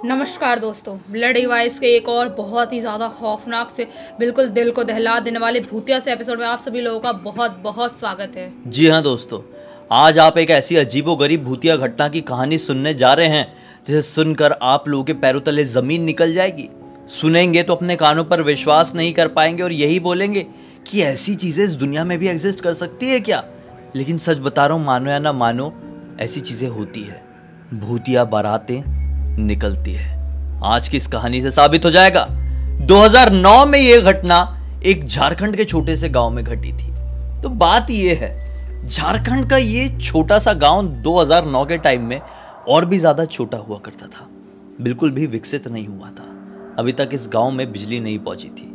नमस्कार दोस्तों, blood vibes के एक और बहुत ही ज़्यादा खौफनाक से बिल्कुल दिल को दहला देने वाले भूतिया से एपिसोड में आप सभी लोगों का बहुत बहुत स्वागत है। जी हाँ दोस्तों, आज आप एक ऐसी अजीबोगरीब भूतिया घटना की कहानी सुनने जा रहे हैं जिसे सुनकर आप लोगों के पैरों तले जमीन निकल जाएगी। सुनेंगे तो अपने कानों पर विश्वास नहीं कर पाएंगे और यही बोलेंगे कि ऐसी चीजें इस दुनिया में भी एग्जिस्ट कर सकती है क्या। लेकिन सच बता रहा हूँ, मानो या ना मानो, ऐसी चीजें होती है, भूतिया बारातें निकलती है। आज की इस कहानी से साबित हो जाएगा। 2009 में यह घटना एक झारखंड के छोटे से गांव में घटी थी। तो बात यह है, झारखंड का ये छोटा सा गांव 2009 के टाइम में और भी ज्यादा छोटा हुआ करता था, बिल्कुल भी विकसित नहीं हुआ था। अभी तक इस गांव में बिजली नहीं पहुंची थी।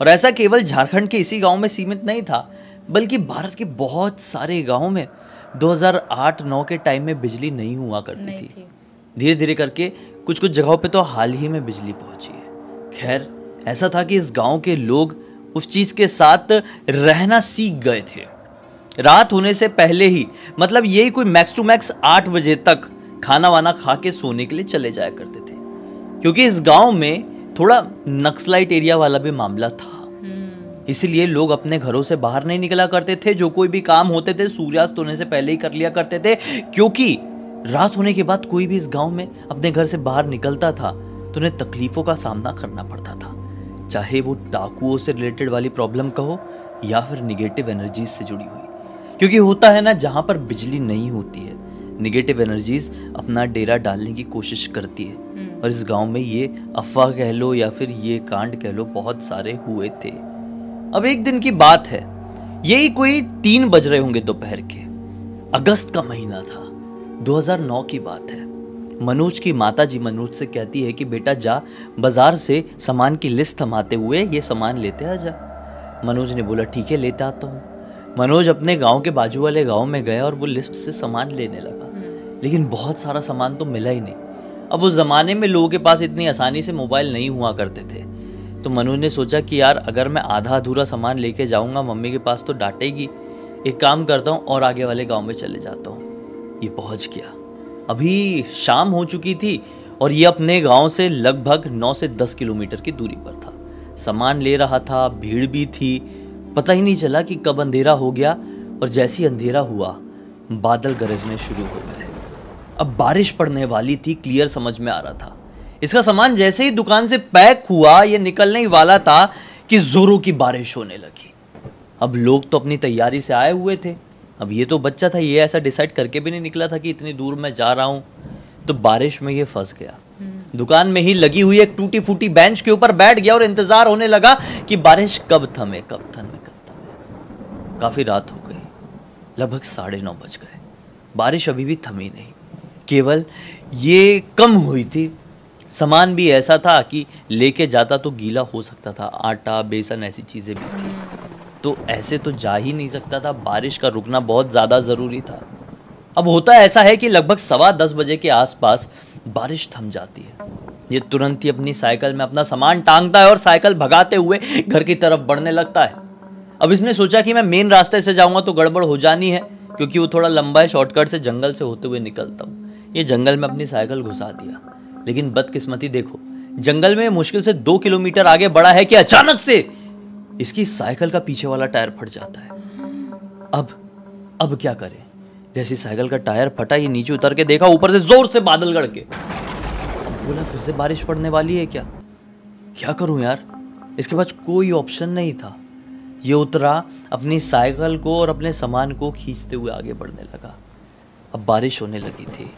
और ऐसा केवल झारखंड के इसी गांव में सीमित नहीं था, बल्कि भारत के बहुत सारे गांवों में 2008-9 के टाइम में बिजली नहीं हुआ करती थी। धीरे धीरे करके कुछ कुछ जगहों पे तो हाल ही में बिजली पहुंची है। खैर, ऐसा था कि इस गांव के लोग उस चीज के साथ रहना सीख गए थे। रात होने से पहले ही, मतलब यही कोई मैक्स टू मैक्स 8 बजे तक खाना वाना खा के सोने के लिए चले जाया करते थे, क्योंकि इस गांव में थोड़ा नक्सलाइट एरिया वाला भी मामला था। इसलिए लोग अपने घरों से बाहर नहीं निकला करते थे। जो कोई भी काम होते थे सूर्यास्त होने से पहले ही कर लिया करते थे, क्योंकि रात होने के बाद कोई भी इस गांव में अपने घर से बाहर निकलता था तो उन्हें तकलीफों का सामना करना पड़ता था, चाहे वो डाकुओं से रिलेटेड वाली प्रॉब्लम कहो या फिर निगेटिव एनर्जीज से जुड़ी हुई। क्योंकि होता है ना, जहां पर बिजली नहीं होती है, निगेटिव एनर्जीज अपना डेरा डालने की कोशिश करती है। और इस गांव में ये अफवाह कह लो या फिर ये कांड कह लो, बहुत सारे हुए थे। अब एक दिन की बात है, यही कोई 3 बज रहे होंगे दोपहर के। अगस्त का महीना था, 2009 की बात है। मनोज की माताजी मनोज से कहती है कि बेटा जा बाजार से सामान की लिस्ट थमाते हुए ये सामान लेते आ जा। मनोज ने बोला ठीक है, लेते आता हूँ। मनोज अपने गांव के बाजू वाले गांव में गया और वो लिस्ट से सामान लेने लगा, लेकिन बहुत सारा सामान तो मिला ही नहीं। अब उस जमाने में लोगों के पास इतनी आसानी से मोबाइल नहीं हुआ करते थे, तो मनोज ने सोचा कि यार अगर मैं आधा अधूरा सामान लेके जाऊंगा मम्मी के पास तो डांटेगी, एक काम करता हूँ और आगे वाले गाँव में चले जाता हूँ। ये पहुंच गया। अभी शाम हो चुकी थी और ये अपने गांव से लगभग 9 से 10 किलोमीटर की दूरी पर था। सामान ले रहा था, भीड़ भी थी। पता ही नहीं चला कि कब अंधेरा हो गया, और जैसे ही अंधेरा हुआ बादल गरजने शुरू हो गए। अब बारिश पड़ने वाली थी, क्लियर समझ में आ रहा था। इसका सामान जैसे ही दुकान से पैक हुआ, ये निकलने ही वाला था कि जोरों की बारिश होने लगी। अब लोग तो अपनी तैयारी से आए हुए थे। अब ये तो बच्चा था, ये ऐसा डिसाइड करके भी नहीं निकला था कि इतनी दूर मैं जा रहा हूँ। तो बारिश में ये फंस गया। दुकान में ही लगी हुई एक टूटी फूटी बेंच के ऊपर बैठ गया और इंतजार होने लगा कि बारिश कब थमे, कब थमे, कब थमे। काफी रात हो गई, लगभग 9:30 बज गए। बारिश अभी भी थमी नहीं, केवल ये कम हुई थी। सामान भी ऐसा था कि लेके जाता तो गीला हो सकता था, आटा बेसन ऐसी चीजें भी थी, तो ऐसे तो जा ही नहीं सकता था। बारिश का रुकना बहुत ज़्यादा ज़रूरी था। अब होता ऐसा है कि लगभग 10:15 बजे के आसपास बारिश थम जाती है। ये तुरंत ही अपनी साइकिल में अपना सामान टांगता है और साइकिल भगाते हुए घर की तरफ बढ़ने लगता है। अब इसने सोचा कि मैं मेन रास्ते से जाऊंगा तो गड़बड़ हो जानी है, क्योंकि वो थोड़ा लंबा है, शॉर्टकट से जंगल से होते हुए निकलता हूँ। ये जंगल में अपनी साइकिल घुसा दिया, लेकिन बदकिस्मती देखो, जंगल में मुश्किल से 2 किलोमीटर आगे बढ़ा है कि अचानक से इसकी साइकिल का पीछे वाला टायर फट जाता है। अब क्या करें? जैसे साइकिल का टायर फटा, ये नीचे उतर के देखा, ऊपर से जोर से बादल गड़ के। अब बोला फिर से बारिश पड़ने वाली है क्या करूं यार? इसके पास कोई ऑप्शन नहीं था। ये उतरा, अपनी साइकिल को और अपने सामान को खींचते हुए आगे बढ़ने लगा। अब बारिश होने लगी थी,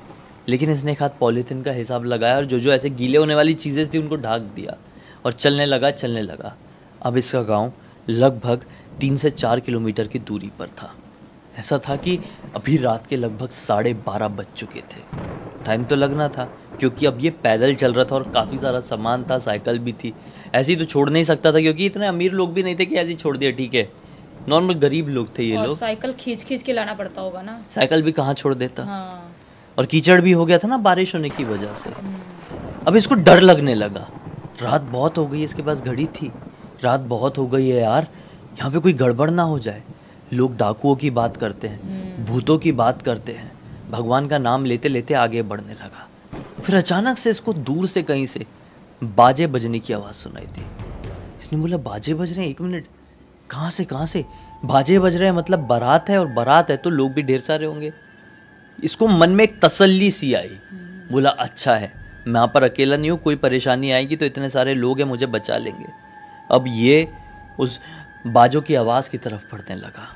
लेकिन इसने एक हाथ पॉलीथिन का हिसाब लगाया और जो ऐसे गीले होने वाली चीजें थी उनको ढक दिया और चलने लगा। अब इसका गांव लगभग 3 से 4 किलोमीटर की दूरी पर था। ऐसा था कि अभी रात के लगभग 12:30 बज चुके थे। टाइम तो लगना था, क्योंकि अब ये पैदल चल रहा था और काफ़ी सारा सामान था, साइकिल भी थी। ऐसे ही तो छोड़ नहीं सकता था, क्योंकि इतने अमीर लोग भी नहीं थे कि ऐसे ही छोड़ दिया। ठीक है, नॉर्मल गरीब लोग थे ये लोग। साइकिल खींच के लाना पड़ता होगा ना, साइकिल भी कहाँ छोड़ देता। हाँ। और कीचड़ भी हो गया था ना बारिश होने की वजह से। अब इसको डर लगने लगा। रात बहुत हो गई, इसके पास घड़ी थी। रात बहुत हो गई है यार, यहाँ पे कोई गड़बड़ ना हो जाए। लोग डाकुओं की बात करते हैं, भूतों की बात करते हैं। भगवान का नाम लेते लेते आगे बढ़ने लगा। फिर अचानक से इसको दूर से कहीं से बाजे बजने की आवाज़ सुनाई दी। इसने बोला बाजे बज रहे हैं, 1 मिनट, कहाँ से बाजे बज रहे हैं, मतलब बारात है, और बारात है तो लोग भी ढेर सारे होंगे। इसको मन में एक तसल्ली सी आई। बोला अच्छा है, मैं यहाँ पर अकेला नहीं हूँ, कोई परेशानी आएगी तो इतने सारे लोग हैं, मुझे बचा लेंगे। अब ये उस बाजों की आवाज़ की तरफ बढ़ने लगा।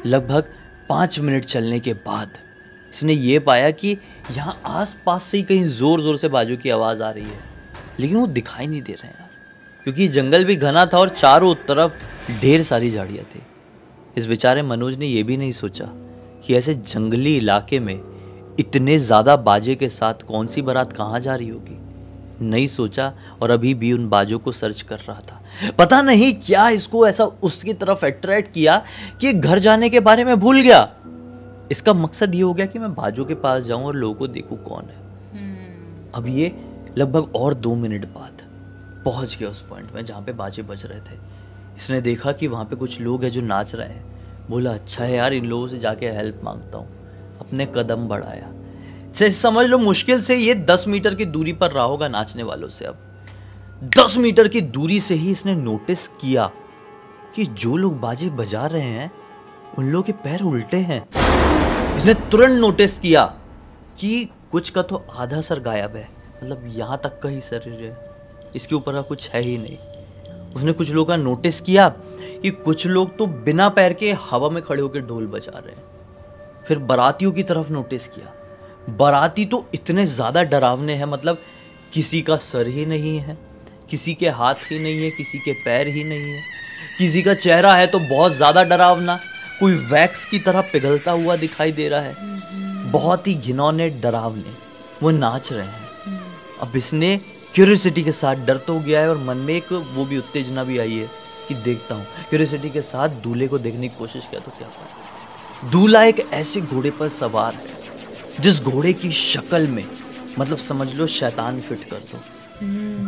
लगभग 5 मिनट चलने के बाद इसने ये पाया कि यहाँ आस-पास से ही कहीं ज़ोर से बाजों की आवाज़ आ रही है, लेकिन वो दिखाई नहीं दे रहे हैं यार, क्योंकि जंगल भी घना था और चारों तरफ ढेर सारी झाड़ियाँ थी। इस बेचारे मनोज ने यह भी नहीं सोचा कि ऐसे जंगली इलाके में इतने ज़्यादा बाजे के साथ कौन सी बारात कहाँ जा रही होगी। नहीं सोचा और अभी भी उन बाजों को सर्च कर रहा था। पता नहीं क्या इसको ऐसा उसकी तरफ अट्रैक्ट किया कि घर जाने के बारे में भूल गया। इसका मकसद ये हो गया कि मैं बाजों के पास जाऊं और लोगों को देखूं कौन है। अब ये लगभग और 2 मिनट बाद पहुंच गया उस पॉइंट में जहाँ पे बाजे बज रहे थे। इसने देखा कि वहाँ पे कुछ लोग हैं जो नाच रहे हैं। बोला अच्छा है यार, इन लोगों से जाके हेल्प मांगता हूँ। अपने कदम बढ़ाया। समझ लो मुश्किल से ये 10 मीटर की दूरी पर रहा होगा नाचने वालों से। अब 10 मीटर की दूरी से ही इसने नोटिस किया कि जो लोग बाजे बजा रहे हैं उन लोगों के पैर उल्टे हैं। इसने तुरंत नोटिस किया कि कुछ का तो आधा सर गायब है, मतलब यहाँ तक का ही शरीर है, इसके ऊपर का कुछ है ही नहीं। उसने कुछ लोगों का नोटिस किया कि कुछ लोग तो बिना पैर के हवा में खड़े होकर ढोल बजा रहे हैं। फिर बारातियों की तरफ नोटिस किया। बाराती तो इतने ज़्यादा डरावने हैं, मतलब किसी का सर ही नहीं है, किसी के हाथ ही नहीं है, किसी के पैर ही नहीं है, किसी का चेहरा है तो बहुत ज़्यादा डरावना, कोई वैक्स की तरह पिघलता हुआ दिखाई दे रहा है। बहुत ही घिनौने डरावने वो नाच रहे हैं। अब इसने क्यूरियोसिटी के साथ डर तो गया है और मन में एक वो भी उत्तेजना भी आई है कि देखता हूँ। क्यूरियोसिटी के साथ दूल्हे को देखने की कोशिश किया तो क्या पाया। दूल्हा एक ऐसे घोड़े पर सवार है जिस घोड़े की शक्ल में, मतलब समझ लो शैतान फिट कर दो,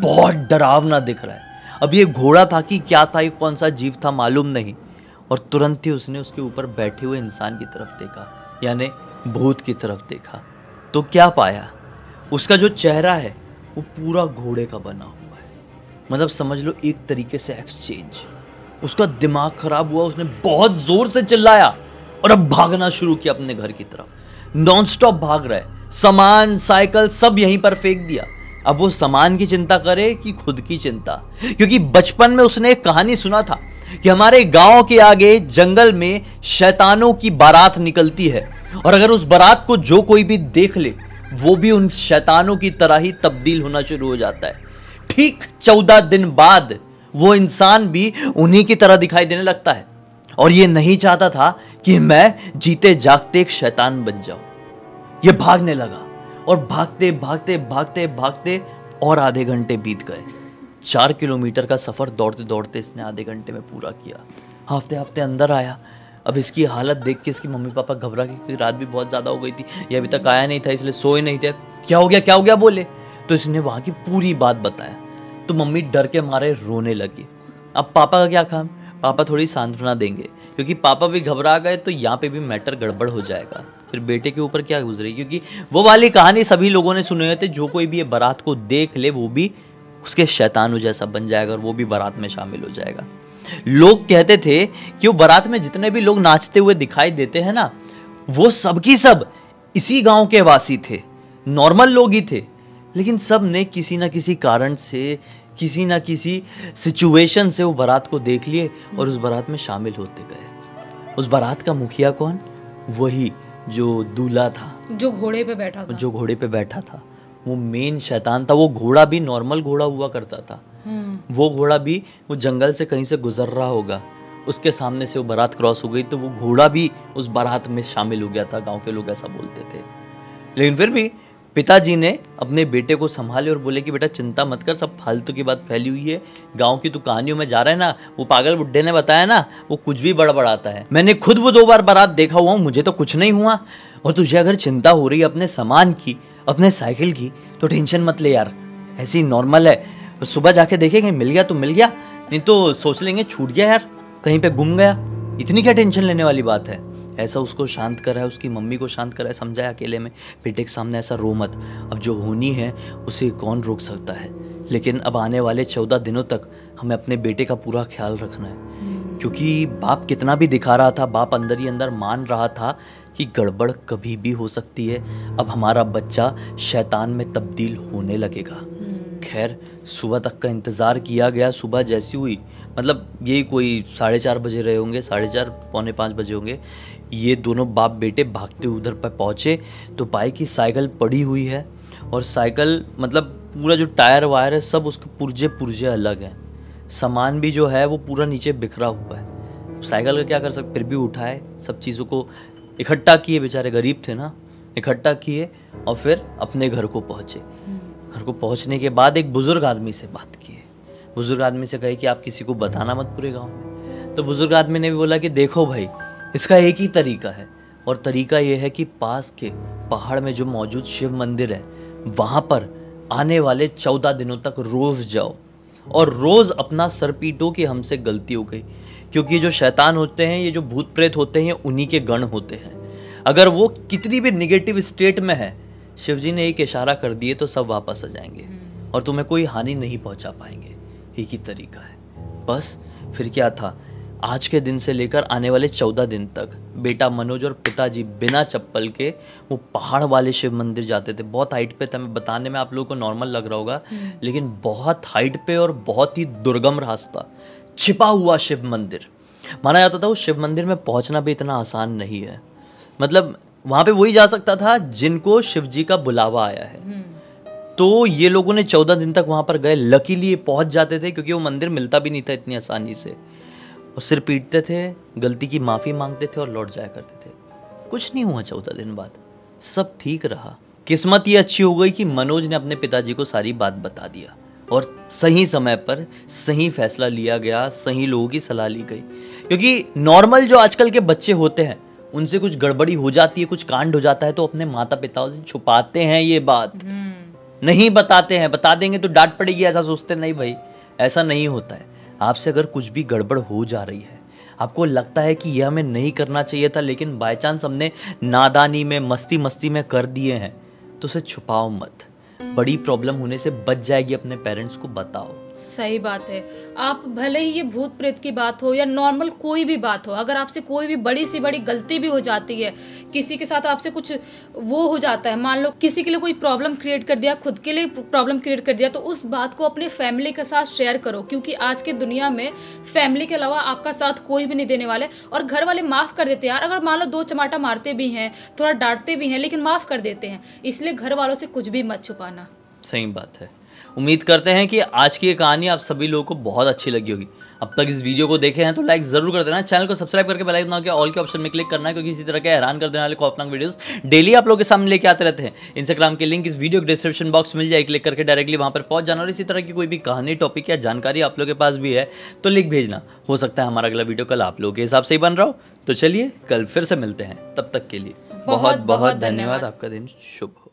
बहुत डरावना दिख रहा है। अब ये घोड़ा था कि क्या था, ये कौन सा जीव था मालूम नहीं। और तुरंत ही उसने उसके ऊपर बैठे हुए इंसान की तरफ देखा, यानी भूत की तरफ देखा। तो क्या पाया, उसका जो चेहरा है वो पूरा घोड़े का बना हुआ है। मतलब समझ लो एक तरीके से एक्सचेंज। उसका दिमाग खराब हुआ, उसने बहुत जोर से चिल्लाया और अब भागना शुरू किया अपने घर की तरफ। नॉनस्टॉप भाग रहा है, सामान साइकिल सब यहीं पर फेंक दिया। अब वो सामान की चिंता करे कि खुद की चिंता, क्योंकि बचपन में उसने एक कहानी सुना था कि हमारे गांव के आगे जंगल में शैतानों की बारात निकलती है और अगर उस बारात को जो कोई भी देख ले वो भी उन शैतानों की तरह ही तब्दील होना शुरू हो जाता है। ठीक 14 दिन बाद वो इंसान भी उन्हीं की तरह दिखाई देने लगता है। और ये नहीं चाहता था कि मैं जीते जागते एक शैतान बन जाऊं। ये भागने लगा और भागते भागते भागते भागते और आधे घंटे बीत गए। 4 किलोमीटर का सफर दौड़ते दौड़ते इसने आधे घंटे में पूरा किया। हफ्ते हफ्ते अंदर आया। अब इसकी हालत देख के इसकी मम्मी पापा घबरा गए कि रात भी बहुत ज़्यादा हो गई थी, ये अभी तक आया नहीं था इसलिए सोए नहीं थे। क्या हो गया बोले। तो इसने वहाँ की पूरी बात बताया तो मम्मी डर के मारे रोने लगी। अब पापा का क्या काम, पापा थोड़ी सांत्वना देंगे क्योंकि पापा भी घबरा गए तो यहाँ पे भी मैटर गड़बड़ हो जाएगा। फिर बेटे के ऊपर क्या गुजरेगी, क्योंकि वो वाली कहानी सभी लोगों ने सुने थे, जो कोई भी ये बारात को देख ले वो भी उसके शैतानों जैसा बन जाएगा और वो भी बारात में शामिल हो जाएगा। लोग कहते थे कि वो बारात में जितने भी लोग नाचते हुए दिखाई देते हैं ना, वो सबकी सब इसी गांव के वासी थे, नॉर्मल लोग ही थे, लेकिन सब ने किसी ना किसी कारण से, किसी ना किसी सिचुएशन से वो बारात को देख लिए और उस बारात में शामिल होते गए। उस बारात का मुखिया कौन, वही जो दूल्हा था, जो घोड़े पे बैठा था, वो मेन शैतान था। वो घोड़ा भी नॉर्मल घोड़ा हुआ करता था। वो घोड़ा भी वो जंगल से कहीं से गुजर रहा होगा, उसके सामने से वो बारात क्रॉस हो गई तो वो घोड़ा भी उस बारात में शामिल हो गया था। गांव के लोग ऐसा बोलते थे। लेकिन फिर भी पिताजी ने अपने बेटे को संभाले और बोले कि बेटा चिंता मत कर, सब फालतू की बात फैली हुई है, गांव की तो कहानियों में जा रहा है ना, वो पागल बुड्ढे ने बताया ना, वो कुछ भी बड़बड़ाता है। मैंने खुद वो 2 बार बारात देखा हुआ हूँ, मुझे तो कुछ नहीं हुआ। और तुझे अगर चिंता हो रही है अपने सामान की, अपने साइकिल की, तो टेंशन मत ले यार, ऐसे ही नॉर्मल है। सुबह जाके देखेंगे, मिल गया तो मिल गया, नहीं तो सोच लेंगे छूट गया यार, कहीं पे गुम गया, इतनी क्या टेंशन लेने वाली बात है। ऐसा उसको शांत करा है, उसकी मम्मी को शांत करा है, समझाया अकेले में बेटे के सामने ऐसा रो मत, अब जो होनी है उसे कौन रोक सकता है। लेकिन अब आने वाले 14 दिनों तक हमें अपने बेटे का पूरा ख्याल रखना है, क्योंकि बाप कितना भी दिखा रहा था, बाप अंदर ही अंदर मान रहा था कि गड़बड़ कभी भी हो सकती है। अब हमारा बच्चा शैतान में तब्दील होने लगेगा। खैर सुबह तक का इंतज़ार किया गया। सुबह जैसी हुई, मतलब यही कोई 4:30 बजे रहे होंगे, 4:30 पौने 5 बजे होंगे, ये दोनों बाप बेटे भागते उधर पर पहुँचे तो पाए कि साइकिल पड़ी हुई है और साइकिल मतलब पूरा जो टायर वायर है सब उसके पुर्जे पुर्जे अलग हैं, सामान भी जो है वो पूरा नीचे बिखरा हुआ है। साइकिल का क्या कर सकते, फिर भी उठाए, सब चीज़ों को इकट्ठा किए, बेचारे गरीब थे ना, इकट्ठा किए और फिर अपने घर को पहुँचे। घर को पहुँचने के बाद एक बुज़ुर्ग आदमी से बात किए। बुज़ुर्ग आदमी से कहे कि आप किसी को बताना मत पूरे गांव में। तो बुज़ुर्ग आदमी ने भी बोला कि देखो भाई, इसका एक ही तरीका है और तरीका ये है कि पास के पहाड़ में जो मौजूद शिव मंदिर है वहाँ पर आने वाले 14 दिनों तक रोज़ जाओ और रोज़ अपना सर पीटो कि हमसे गलती हो गई, क्योंकि ये जो शैतान होते हैं, ये जो भूत प्रेत होते हैं, उन्हीं के गण होते हैं। अगर वो कितनी भी निगेटिव स्टेट में है, शिवजी ने एक इशारा कर दिए तो सब वापस आ जाएंगे और तुम्हें कोई हानि नहीं पहुंचा पाएंगे। एक ही तरीका है बस। फिर क्या था, आज के दिन से लेकर आने वाले 14 दिन तक बेटा मनोज और पिताजी बिना चप्पल के वो पहाड़ वाले शिव मंदिर जाते थे। बहुत हाइट पे था, मैं बताने में आप लोगों को नॉर्मल लग रहा होगा, लेकिन बहुत हाइट पे और बहुत ही दुर्गम रास्ता, छिपा हुआ शिव मंदिर। माना जाता था उस शिव मंदिर में पहुंचना भी इतना आसान नहीं है, मतलब वहां पे वही जा सकता था जिनको शिवजी का बुलावा आया है। तो ये लोगों ने 14 दिन तक वहां पर गए, लकीली पहुंच जाते थे क्योंकि वो मंदिर मिलता भी नहीं था इतनी आसानी से। और सिर पीटते थे, गलती की माफ़ी मांगते थे और लौट जाया करते थे। कुछ नहीं हुआ 14 दिन बाद, सब ठीक रहा। किस्मत ये अच्छी हो गई कि मनोज ने अपने पिताजी को सारी बात बता दिया और सही समय पर सही फैसला लिया गया, सही लोगों की सलाह ली गई। क्योंकि नॉर्मल जो आजकल के बच्चे होते हैं उनसे कुछ गड़बड़ी हो जाती है, कुछ कांड हो जाता है तो अपने माता पिताओं से छुपाते हैं, ये बात नहीं बताते हैं। बता देंगे तो डांट पड़ेगी, ऐसा सोचते नहीं भाई, ऐसा नहीं होता है। आपसे अगर कुछ भी गड़बड़ हो जा रही है, आपको लगता है कि यह हमें नहीं करना चाहिए था, लेकिन बाय चांस हमने नादानी में मस्ती में कर दिए हैं, तो उसे छुपाओ मत। बड़ी प्रॉब्लम होने से बच जाएगी, अपने पेरेंट्स को बताओ। सही बात है। आप भले ही ये भूत प्रेत की बात हो या नॉर्मल कोई भी बात हो, अगर आपसे कोई भी बड़ी सी बड़ी गलती भी हो जाती है, किसी के साथ आपसे कुछ वो हो जाता है, मान लो किसी के लिए कोई प्रॉब्लम क्रिएट कर दिया, खुद के लिए प्रॉब्लम क्रिएट कर दिया, तो उस बात को अपने फैमिली के साथ शेयर करो, क्योंकि आज की दुनिया में फैमिली के अलावा आपका साथ कोई भी नहीं देने वाले। और घर वाले माफ कर देते हैं यार, अगर मान लो 2 चमाटा मारते भी हैं, थोड़ा डांटते भी हैं, लेकिन माफ कर देते हैं। इसलिए घर वालों से कुछ भी मत छुपाना। सही बात है। उम्मीद करते हैं कि आज की ये कहानी आप सभी लोगों को बहुत अच्छी लगी होगी। अब तक इस वीडियो को देखे हैं तो लाइक जरूर कर देना, चैनल को सब्सक्राइब करके बेल आइकन के ऑल के ऑप्शन में क्लिक करना है, क्योंकि इसी तरह के हैरान कर देने वाले खौफनाक वीडियोस डेली आप लोगों के सामने लेके आते रहते हैं। इंस्टाग्राम के लिंक इस वीडियो के डिस्क्रिप्शन बॉक्स मिल जाए, क्लिक करके डायरेक्टली वहां पर पहुंच जाना। और इसी तरह की कोई भी कहानी, टॉपिक या जानकारी आप लोगों के पास भी है तो लिख भेजना। हो सकता है हमारा अगला वीडियो कल आप लोगों के हिसाब से ही बन रहा हो। तो चलिए कल फिर से मिलते हैं, तब तक के लिए बहुत बहुत धन्यवाद। आपका दिन शुभ हो।